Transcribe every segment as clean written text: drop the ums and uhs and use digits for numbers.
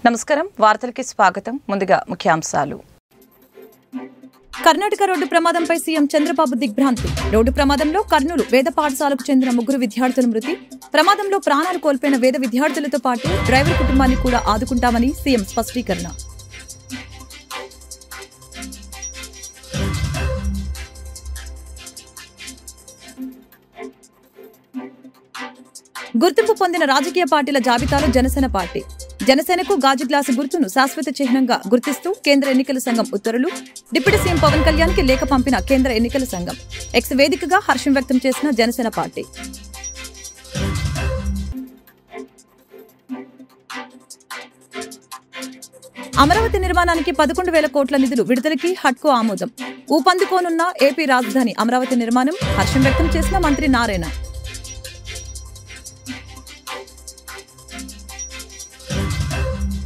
నమస్కారం వార్తలకి స్వాగతం ముందుగా ముఖ్యాంశాలు కర్ణాటక రోడ్డు ప్రమాదంపై సీఎం చంద్రబాబు దిగ్భ్రాంతి రోడ్డు ప్రమాదంలో కర్నూలు వేద పాఠశాలకు చెందిన 3 విద్యార్థుల మృతి ప్రమాదంలో ప్రాణాలు కోల్పోయిన వేద విద్యార్థులతో పాటు డ్రైవర్ కుటుంబాన్ని కూడా ఆదుకుంటామని సీఎం స్పష్టీకరణ గుర్తింపు పొందిన రాజకీయ పార్టీల జాబితాలో జనసేన పార్టీ జనసేనకు గాజు గ్లాసు గుర్తును శాశ్వత చిహ్నంగా గుర్తిస్తూ కేంద్ర ఎన్నికల సంఘం ఉత్తర్వులు డిప్యూటీ సీఎం పవన్ కళ్యాణ్ కి లేఖ పంపిన కేంద్ర ఎన్నికల సంఘం ఎక్స్ వేదికగా హర్షం వ్యక్తం చేసిన జనసేన పార్టీ అమరావతి నిర్మాణానికి 11,000 కోట్ల నిధులు విడుదలకి హడ్కో ఆమోదం ఊపందుకోనున్న ఏపీ రాజధాని అమరావతి నిర్మాణం హర్షం వ్యక్తం చేసిన మంత్రి నారాయణ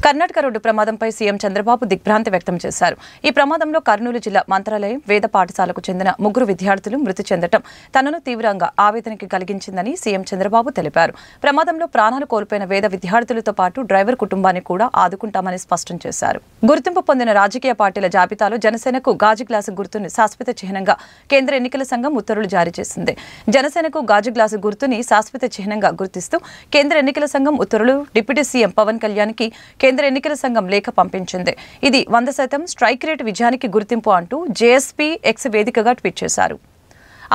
కర్ణాటక రోడ్డు ప్రమాదంపై సీఎం చంద్రబాబు దిగ్భ్రాంతి వ్యక్తం చేశారు. ఈ ప్రమాదంలో కర్నూలు జిల్లా మంత్రాలయం వేద పాఠశాలకు చెందిన 3 విద్యార్థులు మృతి చెందడం తనను తీవ్రంగా ఆవేదనకి కలిగించిందని సీఎం చంద్రబాబు తెలిపారు. ప్రమాదంలో ప్రాణాలు కోల్పోయిన వేద విద్యార్థులతో పాటు డ్రైవర్ కుటుంబాన్ని కూడా ఆదుకుంటామని స్పష్టం చేశారు. గుర్తింపు పొందిన రాజకీయ పార్టీల జాబితాలో జనసేనకు గాజు గ్లాసు గుర్తుని శాశ్వత చిహ్నంగా కేంద్ర ఎన్నికల సంఘం ఉత్తర్వులు జారీ చేసింది. జనసేనకు గాజు గ్లాసు గుర్తుని శాశ్వత చిహ్నంగా గుర్తిస్తూ కేంద్ర ఎన్నికల సంఘం ఉత్తర్వులు డిప్యూటీ సీఎం పవన్ కళ్యాణ్ కి కేంద్ర ఎన్నికల సంఘం లేఖ పంపించింది. ఇది 100% స్ట్రైక్ రేట్ విజయానికి గుర్తింపు అంటూ జేఎస్పీ ఎక్స్ వేదికగా ట్వీట్ చేశారు.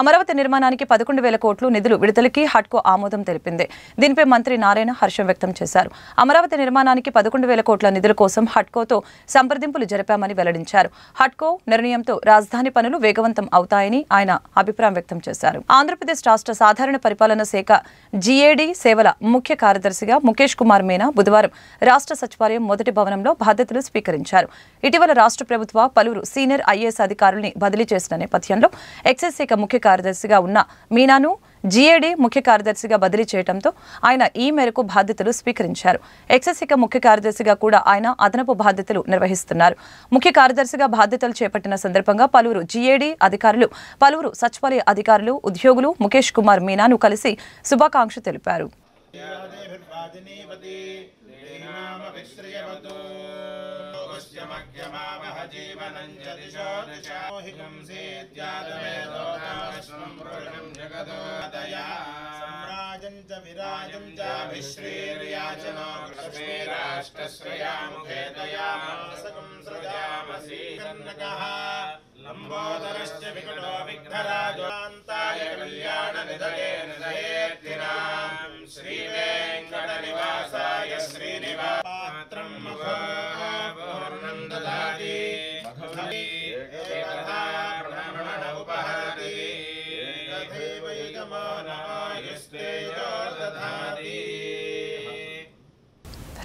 అమరావతి నిర్మాణానికి 11,000 కోట్లు నిధులు విడుదలకి హడ్కో ఆమోదం తెలిపింది. దీనిపై మంత్రి నారాయణ హర్షం వ్యక్తం చేశారు. అమరావతి నిర్మాణానికి 11,000 కోట్ల నిధుల కోసం హడ్కోతో సంప్రదింపులు జరిపామని వెల్లడించారు. హడ్కో నిర్ణయంతో రాజధాని పనులు వేగవంతం అవుతాయని ఆయన అభిప్రాయం వ్యక్తం చేశారు. ఆంధ్రప్రదేశ్ రాష్ట్ర సాధారణ పరిపాలన శాఖ జీఏడీ సేవల ముఖ్య కార్యదర్శిగా ముఖేష్ కుమార్ మీనా బుధవారం రాష్ట్ర సచివాలయం మొదటి భవనంలో బాధ్యతలు స్వీకరించారు. ఇటీవల రాష్ట్ర ప్రభుత్వ పలువురు సీనియర్ ఐఏఎస్ అధికారుల్ని బదిలీ చేసిన నేపథ్యంలో ఎక్సైజ్ శాఖ ముఖ్య కార్యదర్శిగా ఉన్న మీనాను జీఏడీ ముఖ్య కార్యదర్శిగా బదిలీ చేయడంతో ఆయన ఈ మేరకు బాధ్యతలు స్వీకరించారు. ఎక్సైజ్ శాఖ ముఖ్య కార్యదర్శిగా కూడా ఆయన అదనపు బాధ్యతలు నిర్వహిస్తున్నారు. ముఖ్య కార్యదర్శిగా బాధ్యతలు చేపట్టిన సందర్భంగా పలువురు జీఏడీ అధికారులు పలువురు సచివాలయ అధికారులు ఉద్యోగులు ముఖేష్ కుమార్ మీనాను కలిసి శుభాకాంక్షలు తెలిపారు.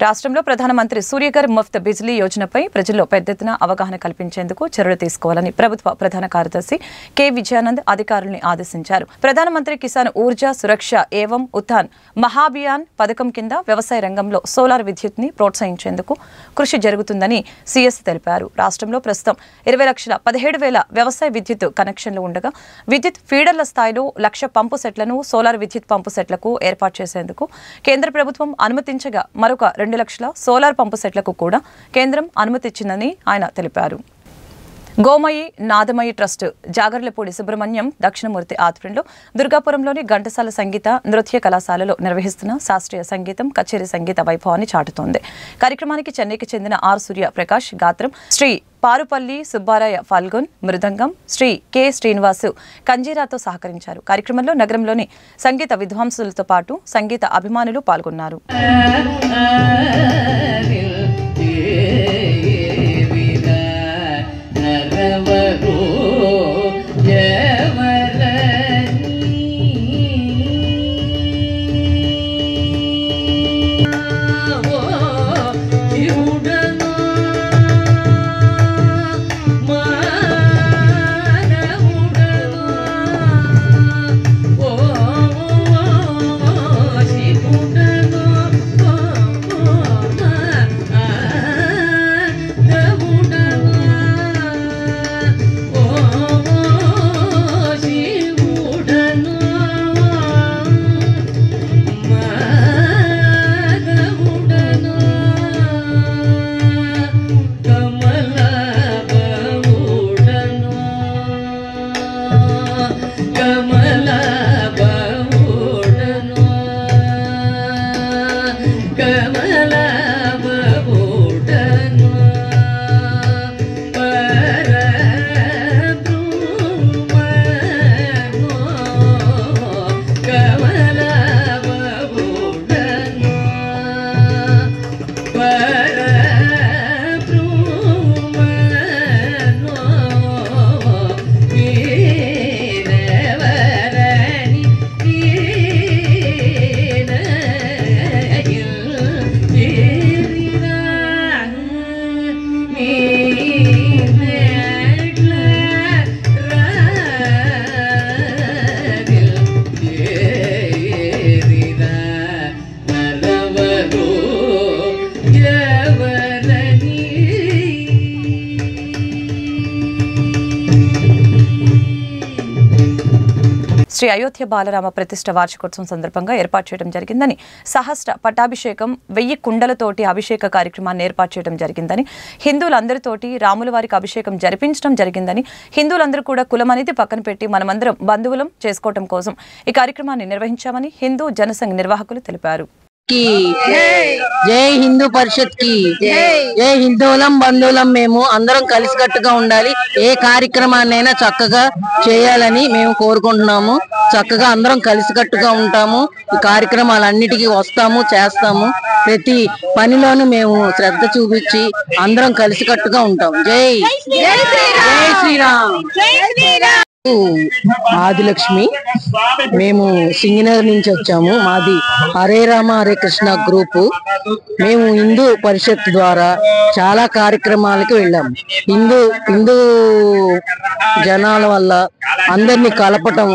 రాష్ట్రంలో ప్రధానమంత్రి సూర్యఘర్ ముఫ్త్ బిజ్లీ యోజనపై ప్రజల్లో పెద్ద ఎత్తున అవగాహన కల్పించేందుకు చర్యలు తీసుకోవాలని ప్రభుత్వ ప్రధాన కార్యదర్శి కె విజయానంద్ అధికారుల్ని ఆదేశించారు. ప్రధానమంత్రి కిసాన్ ఊర్జా సురక్ష ఏవం ఉత్థాన్ మహాభియాన్ పథకం కింద వ్యవసాయ రంగంలో సోలార్ విద్యుత్ ని ప్రోత్సహించేందుకు కృషి జరుగుతుందని సీఎస్ తెలిపారు. రాష్ట్రంలో ప్రస్తుతం 20,17,000 వ్యవసాయ విద్యుత్ కనెక్షన్లు ఉండగా విద్యుత్ ఫీడర్ల స్థాయిలో 1,00,000 పంపు సెట్లను సోలార్ విద్యుత్ పంపు సెట్లకు ఏర్పాటు చేసేందుకు కేంద్ర ప్రభుత్వం అనుమతించగా మరొక 2,00,000 సోలార్ పంపు సెట్లకు కూడా కేంద్రం అనుమతిచ్చిందని ఆయన తెలిపారు. గోమయి నాదమయి ట్రస్ట్ జాగర్లపూడి సుబ్రహ్మణ్యం దక్షిణమూర్తి ఆధ్వర్యంలో దుర్గాపురంలోని ఘంటసాల సంగీత నృత్య కళాశాలలో నిర్వహిస్తున్న శాస్త్రీయ సంగీతం కచేరీ సంగీత వైభవాన్ని చాటుతోంది. కార్యక్రమానికి చెన్నైకి చెందిన ఆర్ సూర్య ప్రకాష్ గాత్రం, శ్రీ పారుపల్లి సుబ్బారాయ ఫల్గున్ మృదంగం, శ్రీ కె శ్రీనివాసు కంజీరాతో సహకరించారు. కార్యక్రమంలో నగరంలోని సంగీత విద్వాంసులతో పాటు సంగీత అభిమానులు పాల్గొన్నారు. శ్రీ అయోధ్య బాలరామ ప్రతిష్ఠ వార్షికోత్సవం సందర్భంగా ఏర్పాటు చేయడం జరిగిందని, సహస్ర పట్టాభిషేకం 1000 కుండలతోటి అభిషేక కార్యక్రమాన్ని ఏర్పాటు చేయడం జరిగిందని, హిందువులందరితోటి రాముల వారికి అభిషేకం జరిపించడం జరిగిందని, హిందువులందరూ కూడా కులం అనేది పక్కన పెట్టి మనమందరం బంధువులం చేసుకోవడం కోసం ఈ కార్యక్రమాన్ని నిర్వహించామని హిందూ జనసంఘ్ నిర్వాహకులు తెలిపారు. జై హిందూ పరిషత్ కి జై హిందువులం బంధువులం మేము అందరం కలిసికట్టుగా ఉండాలి. ఏ కార్యక్రమాన్నైనా చక్కగా చేయాలని మేము కోరుకుంటున్నాము. చక్కగా అందరం కలిసికట్టుగా ఉంటాము. ఈ కార్యక్రమాలన్నిటికీ వస్తాము, చేస్తాము. ప్రతి పనిలోనూ మేము శ్రద్ధ చూపించి అందరం కలిసికట్టుగా ఉంటాం. జై జై శ్రీరామ్. ఆదిలక్ష్మి, మేము సింగనగర్ నుంచి వచ్చాము. మాది హరే రామ హరే కృష్ణ గ్రూపు. మేము హిందూ పరిషత్ ద్వారా చాలా కార్యక్రమాలకు వెళ్ళాము. హిందూ జనాల వల్ల అందరినీ కలపటం,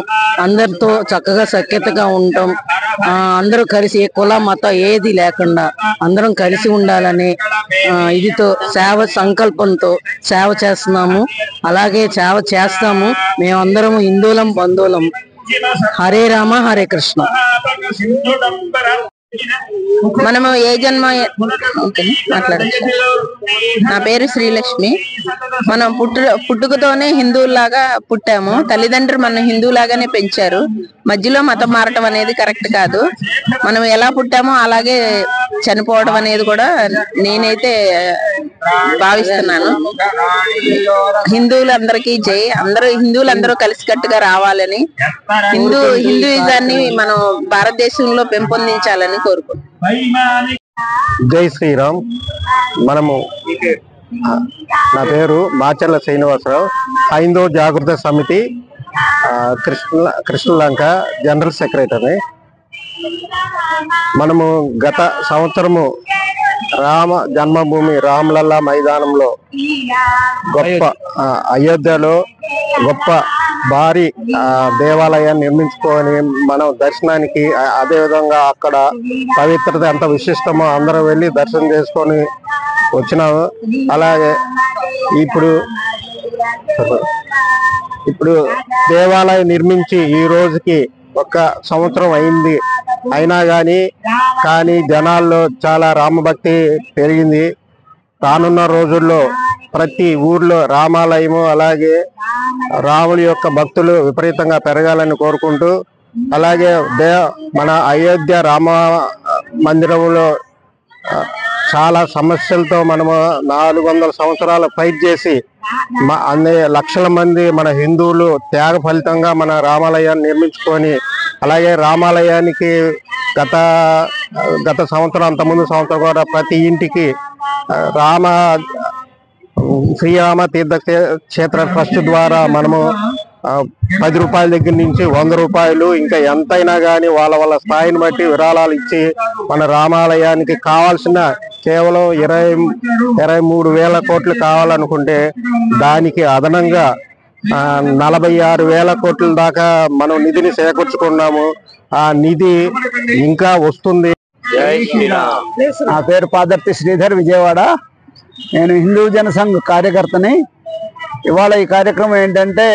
అందరితో చక్కగా సఖ్యతగా ఉండటం, అందరూ కలిసి ఏ కుల మత ఏది లేకుండా అందరం కలిసి ఉండాలనే ఇదితో సేవ సంకల్పంతో సేవ చేస్తున్నాము. అలాగే సేవ చేస్తాము. మేమందరం హిందువులం బంధువులం. హరే రామ హరే కృష్ణ. మనము ఏ జన్మ మాట్లాడచ్చు. నా పేరు శ్రీలక్ష్మి. మనం పుట్టుకతోనే హిందువులాగా పుట్టాము. తల్లిదండ్రులు మన హిందువులాగానే పెంచారు. మధ్యలో మతం మారటం అనేది కరెక్ట్ కాదు. మనం ఎలా పుట్టామో అలాగే చనిపోవడం అనేది కూడా నేనైతే భావిస్తున్నాను. హిందువులందరికీ జై. హిందువులందరూ కలిసికట్టుగా రావాలని, హిందూయిజాన్ని మనం భారతదేశంలో పెంపొందించాలని కోరుకుంటున్నాం. జై శ్రీరామ్. నా పేరు మాచర్ల శ్రీనివాసరావు, హైందవ జాగృత సమితి కృష్ణలంక జనరల్ సెక్రటరీ. మనము గత సంవత్సరము రామ జన్మభూమి రామలల్లా మైదానంలో అయోధ్యలో గొప్ప భారీ దేవాలయాన్ని నిర్మించుకొని మనం దర్శనానికి, అదేవిధంగా అక్కడ పవిత్రత ఎంత విశిష్టమో అందరం వెళ్ళి దర్శనం చేసుకొని వచ్చినాము. అలాగే ఇప్పుడు దేవాలయం నిర్మించి ఈ రోజుకి 1 సంవత్సరం అయింది. అయినా కానీ జనాల్లో చాలా రామభక్తి పెరిగింది. రానున్న రోజుల్లో ప్రతి ఊర్లో రామాలయము, అలాగే రాముల యొక్క భక్తులు విపరీతంగా పెరగాలని కోరుకుంటూ, అలాగే మన అయోధ్య రామ మందిరంలో చాలా సమస్యలతో మనము 400 సంవత్సరాలు ఫైట్ చేసి అన్ని లక్షల మంది మన హిందువులు త్యాగ ఫలితంగా మన రామాలయాన్ని నిర్మించుకొని, అలాగే రామాలయానికి గత సంవత్సరం, అంతకుముందు సంవత్సరం కూడా ప్రతి ఇంటికి శ్రీరామ తీర్థ క్షేత్ర ట్రస్ట్ ద్వారా మనము 10 రూపాయల దగ్గర నుంచి 100 రూపాయలు, ఇంకా ఎంతైనా కానీ వాళ్ళ స్థాయిని బట్టి విరాళాలు ఇచ్చి మన రామాలయానికి కావాల్సిన కేవలం 23,000 కోట్లు కావాలనుకుంటే దానికి అదనంగా 46,000 కోట్ల దాకా మనం నిధిని సేకూర్చుకున్నాము. ఆ నిధి ఇంకా వస్తుంది. నా పేరు పాదర్తి శ్రీధర్, విజయవాడ. నేను హిందూ జనసంఘ్ కార్యకర్తని. ఇవాళ ఈ కార్యక్రమం ఏంటంటే,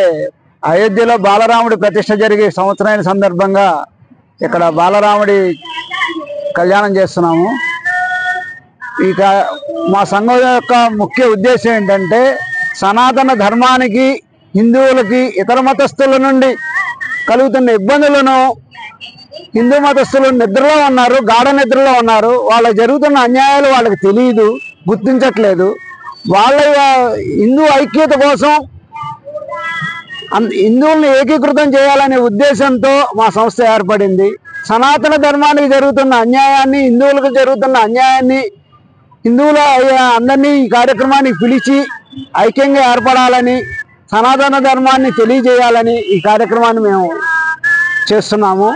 అయోధ్యలో బాలరాముడి ప్రతిష్ఠ జరిగే సంవత్సరాల సందర్భంగా ఇక్కడ బాలరాముడి కళ్యాణం చేస్తున్నాము. మా సంఘం యొక్క ముఖ్య ఉద్దేశం ఏంటంటే, సనాతన ధర్మానికి, హిందువులకి ఇతర మతస్థుల నుండి కలుగుతున్న ఇబ్బందులను, హిందూ మతస్థులు నిద్రలో ఉన్నారు, గాఢ నిద్రలో ఉన్నారు. వాళ్ళకి జరుగుతున్న అన్యాయాలు వాళ్ళకి తెలియదు, గుర్తించట్లేదు. వాళ్ళ హిందూ ఐక్యత కోసం, హిందువుల్ని ఏకీకృతం చేయాలనే ఉద్దేశంతో మా సంస్థ ఏర్పడింది. సనాతన ధర్మానికి జరుగుతున్న అన్యాయాన్ని, హిందువులకు జరుగుతున్న అన్యాయాన్ని, హిందువుల అందరినీ ఈ కార్యక్రమానికి పిలిచి ఐక్యంగా ఏర్పడాలని, సనాతన ధర్మాన్ని తెలియజేయాలని ఈ కార్యక్రమాన్ని మేము చేస్తున్నాము.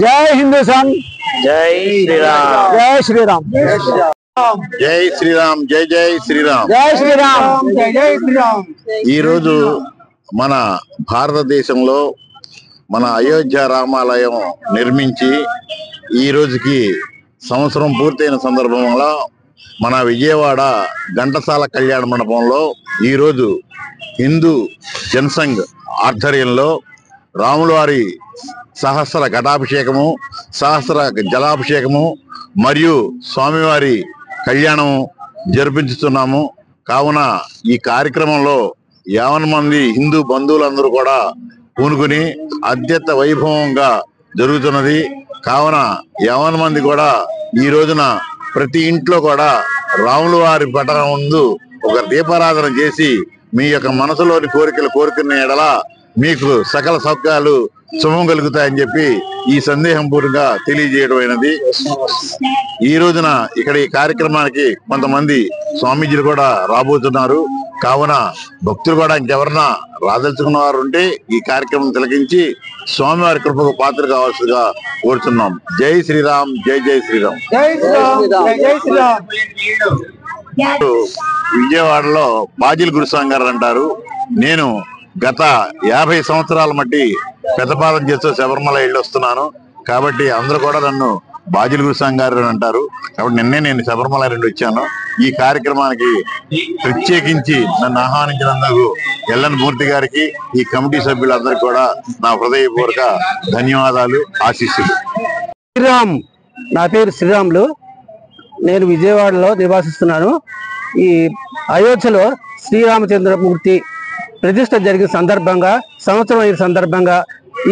జై హిందూ సంఘ్. జై శ్రీరామ్. జై శ్రీరామ్. జై శ్రీరామ్. జై జై శ్రీరామ్. జై శ్రీరామ్. జై శ్రీరామ్. ఈరోజు మన భారతదేశంలో మన అయోధ్య రామాలయం నిర్మించి ఈ రోజుకి సంవత్సరం పూర్తయిన సందర్భంలో మన విజయవాడ ఘంటసాల కళ్యాణ మండపంలో ఈరోజు హిందూ జనసంఘ్ ఆధ్వర్యంలో రాముల వారి సహస్ర ఘటాభిషేకము, సహస్ర జలాభిషేకము మరియు స్వామివారి కళ్యాణము జరిపించుతున్నాము. కావున ఈ కార్యక్రమంలో 50 మంది హిందూ బంధువులందరూ కూడా పూనుకుని అత్యంత వైభవంగా జరుగుతున్నది. కావున 50 మంది కూడా ఈ రోజున ప్రతి ఇంట్లో కూడా రాముల వారి పటం ముందు ఒక దీపారాధన చేసి మీ యొక్క మనసులోని కోరికలు కోరుకునే ఎడల మీకు సకల సౌఖ్యాలు శుభం కలుగుతాయని చెప్పి ఈ సందేహం పూర్తిగా తెలియజేయడమైనది. ఈ రోజున ఇక్కడ ఈ కార్యక్రమానికి కొంతమంది స్వామీజీలు కూడా రాబోతున్నారు. కావున భక్తులు కూడా ఇంకెవరన్నా రాదలుచుకున్న వారు ఉంటే ఈ కార్యక్రమం తిలకించి స్వామివారి కృపకు పాత్ర కావాల్సిందిగా కోరుతున్నాం. జై శ్రీరామ్, జై జై శ్రీరామ్. విజయవాడలో బాజిల్ గురుస్వామి గారు అంటారు, నేను గత 50 సంవత్సరాల మట్టి పెద్దపాదం చేస్తూ శబరిమల వెళ్ళి వస్తున్నాను. కాబట్టి అందరూ కూడా నన్ను బాజిల్ గురుస్వామి గారు అంటారు. కాబట్టి నిన్నే నేను శబరిమల నుండి వచ్చాను. ఈ కార్యక్రమానికి ప్రత్యేకించి నన్ను ఆహ్వానించినందుకు ఎల్ఎన్ మూర్తి గారికి, ఈ కమిటీ సభ్యులందరికీ కూడా నా హృదయపూర్వక ధన్యవాదాలు, ఆశీస్సులు. శ్రీరామ్, నా పేరు శ్రీరాములు. నేను విజయవాడలో నివాసిస్తున్నాను. ఈ అయోధ్యలో శ్రీరామచంద్రమూర్తి ప్రతిష్ట జరిగిన సందర్భంగా, సంవత్సరం అయిన సందర్భంగా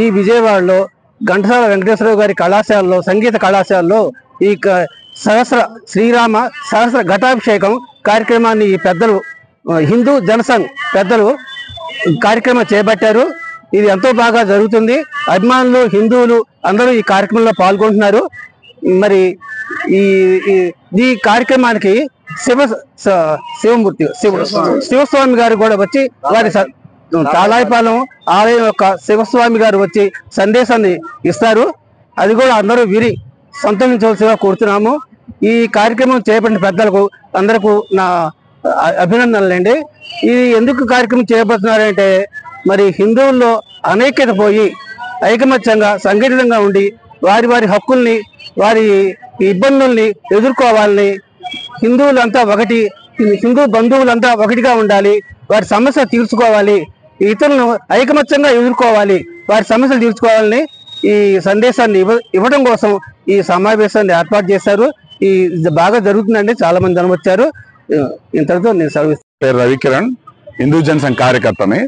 ఈ విజయవాడలో ఘంటసాల వెంకటేశ్వరరావు గారి కళాశాలలో, సంగీత కళాశాలలో ఈ సహస్ర ఘటాభిషేకం కార్యక్రమాన్ని ఈ పెద్దలు, హిందూ జనసంఘ్ పెద్దలు కార్యక్రమం చేపట్టారు. ఇది ఎంతో బాగా జరుగుతుంది. అభిమానులు, హిందువులు అందరూ ఈ కార్యక్రమంలో పాల్గొంటున్నారు. మరి ఈ కార్యక్రమానికి శివస్వామి గారు కూడా వచ్చి, వారి తాళాయిపాలెం ఆలయం యొక్క శివస్వామి గారు వచ్చి సందేశాన్ని ఇస్తారు. అది కూడా అందరూ విని సంతోషించవలసిగా కోరుతున్నాము. ఈ కార్యక్రమం చేపట్టిన పెద్దలకు అందరికీ నా అభినందనలండి. ఇది ఎందుకు కార్యక్రమం చేపడుతున్నారంటే, మరి హిందువుల్లో అనైక్యత పోయి ఐకమత్యంగా సంఘటితంగా ఉండి వారి వారి హక్కుల్ని, వారి ఇబ్బందుల్ని ఎదుర్కోవాలని, హిందువులంతా ఒకటి, హిందూ బంధువులంతా ఒకటిగా ఉండాలి, వారి సమస్య తీర్చుకోవాలి, ఇతరులను ఐకమత్యంగా ఎదుర్కోవాలి, వారి సమస్యలు తీర్చుకోవాలని ఈ సందేశాన్ని ఇవ్వడం కోసం ఈ సమావేశాన్ని ఏర్పాటు చేశారు. ఈ బాగా జరుగుతుందండి. చాలా మంది జనం వచ్చారు. ఇంతటితో నేను సెలవిస్తాను. పేరు రవికిరణ్, హిందూ జనసంఘ్ కార్యకర్తని.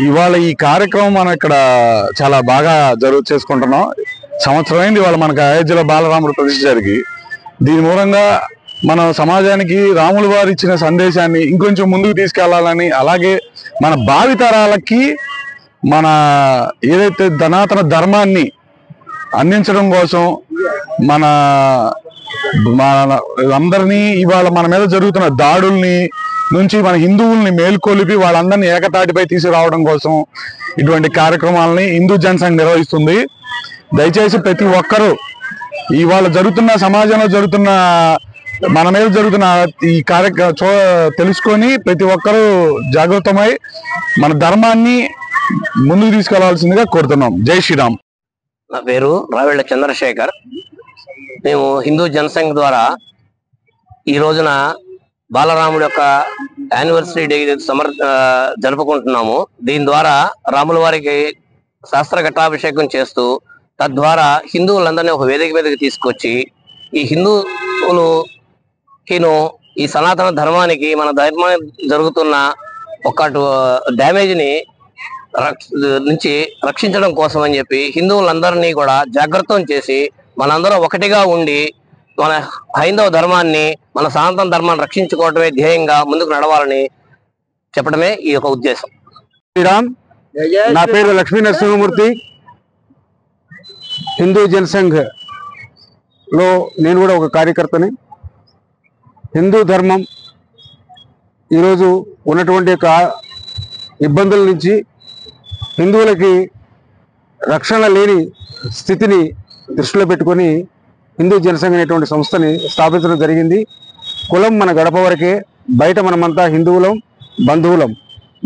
ఇవాళ ఈ కార్యక్రమం మనం ఇక్కడ చాలా బాగా చేసుకుంటున్నాం. సంవత్సరం అయింది ఇవాళ మనకు అయోధ్యలో బాలరాముడు ప్రతిష్ఠ జరిగి. దీని మూలంగా మన సమాజానికి రాముల వారు ఇచ్చిన సందేశాన్ని ఇంకొంచెం ముందుకు తీసుకెళ్లాలని, అలాగే మన భావితరాలకి మన ఏదైతే సనాతన ధర్మాన్ని అందించడం కోసం మన అందరినీ ఇవాళ మన మీద జరుగుతున్న దాడుల్ని నుంచి మన హిందువుల్ని మేల్కొలిపి వాళ్ళందరినీ ఏకతాటిపై తీసుకురావడం కోసం ఇటువంటి కార్యక్రమాలని హిందూ జనసంఘ్ నిర్వహిస్తుంది. దయచేసి ప్రతి ఒక్కరూ ఇవాళ జరుగుతున్న సమాజంలో జరుగుతున్న మన మీద జరుగుతున్న ఈ తెలుసుకొని ప్రతి ఒక్కరూ జాగృతమై మన ధర్మాన్ని ముందుకు తీసుకెళ్లాల్సిందిగా కోరుతున్నాం. జై శ్రీరామ్. నా పేరు రావెళ్ల చంద్రశేఖర్. మేము హిందూ జనసంఘ్ ద్వారా ఈ రోజున బాలరాముడి యొక్క యానివర్సరీ డే జరుపుకుంటున్నాము. దీని ద్వారా రాముల వారికి శాస్త్ర ఘటాభిషేకం చేస్తూ, తద్వారా హిందువులందరినీ ఒక వేదిక మీదకి తీసుకొచ్చి ఈ హిందువులుకిను ఈ సనాతన ధర్మానికి, మన ధర్మానికి జరుగుతున్న ఒక డ్యామేజ్ని నుంచి రక్షించడం కోసం అని చెప్పి హిందువులందరినీ కూడా జాగృతం చేసి మనందరం ఒకటిగా ఉండి మన హైందవ ధర్మాన్ని, మన సనాతన ధర్మాన్ని రక్షించుకోవటమే ధ్యేయంగా ముందుకు నడవాలని చెప్పడమే ఈ యొక్క ఉద్దేశం. శ్రీరామ్. నా పేరు లక్ష్మీ నరసింహమూర్తి. హిందూ జనసంఘ్ లో నేను కూడా ఒక కార్యకర్తని. హిందూ ధర్మం ఈరోజు ఉన్నటువంటి యొక్క ఇబ్బందుల నుంచి, హిందువులకి రక్షణ లేని స్థితిని దృష్టిలో పెట్టుకొని హిందూ జనసంఘ్ అనేటువంటి సంస్థని స్థాపించడం జరిగింది. కులం మన గడప వరకే, బయట మనమంతా హిందువులం, బంధువులం.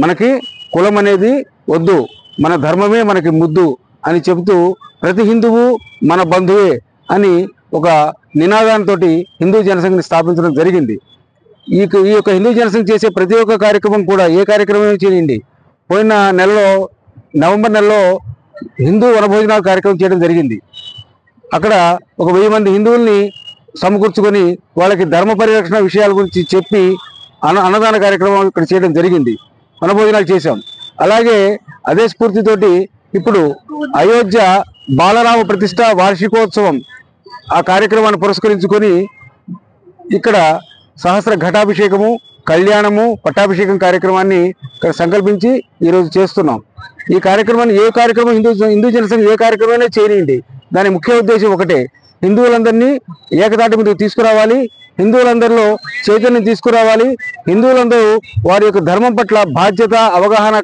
మనకి కులం అనేది వద్దు, మన ధర్మమే మనకి ముద్దు అని చెబుతూ ప్రతి హిందువు మన బంధువే అని ఒక నినాదంతో హిందూ జనసంఘ్ని స్థాపించడం జరిగింది. ఈ యొక్క హిందూ జనసంఘ్ చేసే ప్రతి ఒక్క కార్యక్రమం కూడా, ఏ కార్యక్రమం చేయండి, పోయిన నెలలో నవంబర్ నెలలో హిందూ వనభోజనాల కార్యక్రమం చేయడం జరిగింది. అక్కడ ఒక 1000 మంది హిందువుల్ని సమకూర్చుకొని వాళ్ళకి ధర్మ పరిరక్షణ విషయాల గురించి చెప్పి అన్నదాన కార్యక్రమం ఇక్కడ చేయడం జరిగింది. వనభోజనాలు చేశాం. అలాగే అదే స్ఫూర్తితోటి ఇప్పుడు అయోధ్య బాలరామ ప్రతిష్ట వార్షికోత్సవం ఆ కార్యక్రమాన్ని పురస్కరించుకొని ఇక్కడ సహస్ర ఘటాభిషేకము, కళ్యాణము, పట్టాభిషేకం కార్యక్రమాన్ని ఇక్కడ సంకల్పించి ఈరోజు చేస్తున్నాం. ఈ కార్యక్రమాన్ని ఏ కార్యక్రమం హిందూ జనసంఘ ఏ కార్యక్రమమైనా చేయనియండి, దాని ముఖ్య ఉద్దేశం ఒకటే, హిందువులందరినీ ఏకతాటి మీదకి తీసుకురావాలి, హిందువులందరిలో చైతన్యం తీసుకురావాలి, హిందువులందరూ వారి యొక్క ధర్మం పట్ల బాధ్యత అవగాహన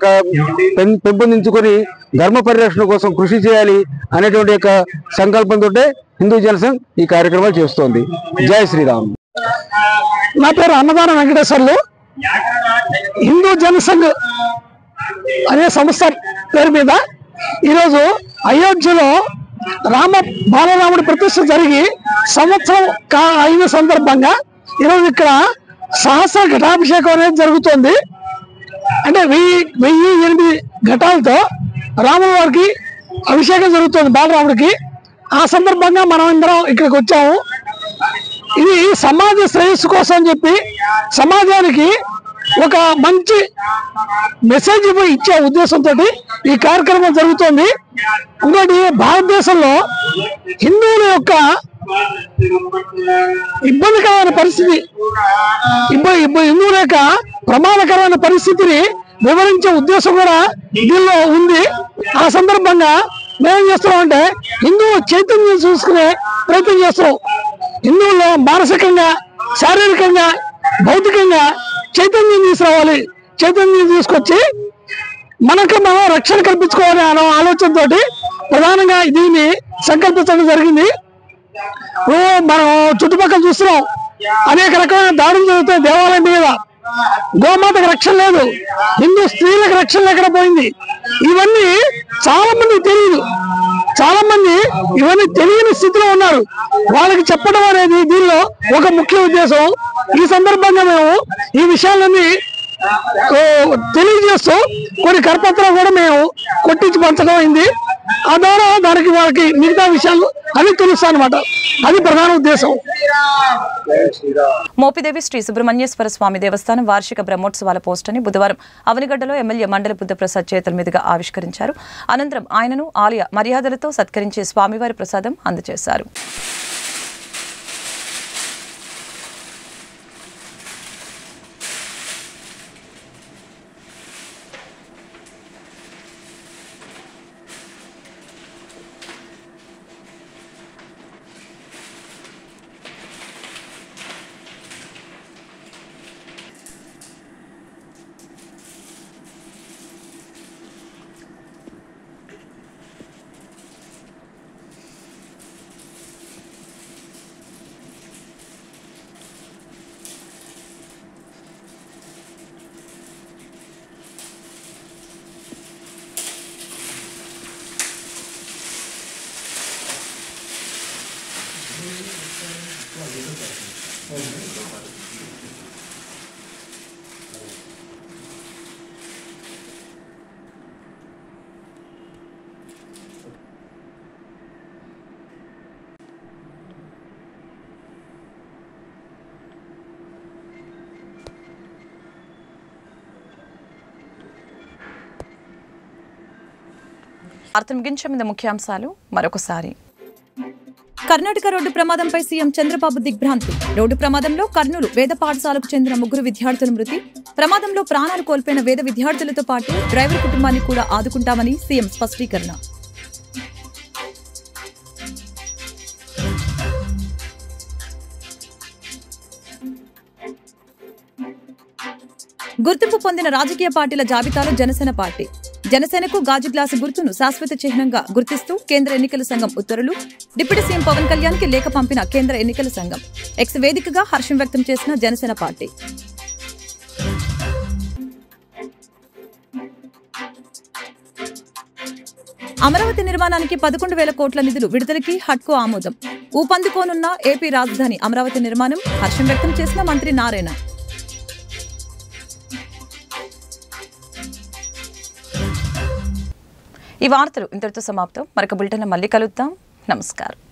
పెంపొందించుకొని ధర్మ పరిరక్షణ కోసం కృషి చేయాలి అనేటువంటి యొక్క సంకల్పంతో హిందూ జనసంఘ్ ఈ కార్యక్రమాలు చేస్తోంది. జై శ్రీరామ్. నా పేరు అన్నదాన వెంకటేశ్వర్లు. హిందూ జనసంఘ్ అనే సంస్థ పేరు మీద ఈరోజు అయోధ్యలో బాలరాముడి ప్రతిష్ఠ జరిగి సంవత్సరం అయిన సందర్భంగా ఈరోజు ఇక్కడ సహస్ర ఘటాభిషేకం అనేది జరుగుతుంది. అంటే 1008 ఘటాలతో రాముల వారికి అభిషేకం జరుగుతుంది బాలరాముడికి. ఆ సందర్భంగా మనం అందరం ఇక్కడికి వచ్చాము. ఇది సమాజ శ్రేయస్సు కోసం అని చెప్పి సమాజానికి ఒక మంచి మెసేజ్ ఇచ్చే ఉద్దేశంతో ఈ కార్యక్రమం జరుగుతోంది. ఇంకోటి, భారతదేశంలో హిందువుల యొక్క ఇబ్బందికరమైన పరిస్థితి, హిందువుల యొక్క ప్రమాదకరమైన పరిస్థితిని వివరించే ఉద్దేశం కూడా దీనిలో ఉంది. ఆ సందర్భంగా మేమేం చేస్తున్నామంటే హిందువు చైతన్యం చూసుకునే ప్రయత్నం చేస్తున్నాం. హిందువుల్లో మానసికంగా, శారీరకంగా, భౌతికంగా చైతన్యం తీసుకురావాలి. చైతన్యం తీసుకొచ్చి మనకు మనం రక్షణ కల్పించుకోవాలనే ఆలోచనతో ప్రధానంగా దీన్ని సంకల్పించడం జరిగింది. మనం చుట్టుపక్కల చూస్తున్నాం, అనేక రకమైన దాడులు జరుగుతాయి దేవాలయం మీద. గోమాతకు రక్షణ లేదు, హిందూ స్త్రీలకు రక్షణ లేకుండా పోయింది. ఇవన్నీ చాలా మంది తెలియదు, చాలా మంది ఇవన్నీ తెలియని స్థితిలో ఉన్నారు. వాళ్ళకి చెప్పడం అనేది దీనిలో ఒక ముఖ్య ఉద్దేశం. ఈ సందర్భంగా మేము ఈ విషయాలన్నీ తెలియజేస్తూ కొన్ని కరపత్రాలు కూడా మేము కొట్టించి పంచడం అయింది. ఆ ద్వారా వాళ్ళకి మిగతా విషయాలు అన్ని తెలుస్తాయి అన్నమాట. అది ప్రధాన ఉద్దేశం. మోపిదేవి శ్రీ సుబ్రహ్మణ్యేశ్వర స్వామి దేవస్థానం వార్షిక బ్రహ్మోత్సవాల పోస్టర్ని బుధవారం అవనిగడ్డలో ఎమ్మెల్యే మండల బుద్ధప్రసాద్ చేతుల మీదుగా ఆవిష్కరించారు. అనంతరం ఆయనను ఆలయ మర్యాదలతో సత్కరించి స్వామివారి ప్రసాదం అందజేశారు. వార్త ముగించే ముందు ముఖ్యాంశాలు మరొకసారి. కర్ణాటక రోడ్డు ప్రమాదంపై సీఎం చంద్రబాబు దిగ్భ్రాంతి. రోడ్డు ప్రమాదంలో కర్నూలు వేద పాఠశాలకు చెందిన 3 విద్యార్థుల మృతి. ప్రమాదంలో ప్రాణాలు కోల్పోయిన వేద విద్యార్థులతో పాటు డ్రైవర్ కుటుంబాన్ని కూడా ఆదుకుంటామని సీఎం స్పష్టీకరణ. గుర్తింపు పొందిన రాజకీయ పార్టీల జాబితాలో జనసేన పార్టీ. జనసేనకు గాజు గ్లాసు గుర్తును శాశ్వత చిహ్నంగా గుర్తిస్తూ కేంద్ర ఎన్నికల సంఘం ఉత్తర్వులు. డిప్యూటీ సీఎం పవన్ కళ్యాణ్ కి లేఖ పంపిన కేంద్ర ఎన్నికల సంఘం. ఎక్స్ వేదికగా హర్షం వ్యక్తం చేసిన జనసేన పార్టీ. అమరావతి నిర్మాణానికి 11,000 కోట్ల నిధులు విడుదలకి హడ్కో ఆమోదం. ఊపందుకోనున్న ఏపీ రాజధాని అమరావతి నిర్మాణం. హర్షం వ్యక్తం చేసిన మంత్రి నారాయణ. ఈ వార్తలు ఇంతటితో సమాప్తం. మరొక బులెటిన్లో మళ్ళీ కలుద్దాం. నమస్కారం.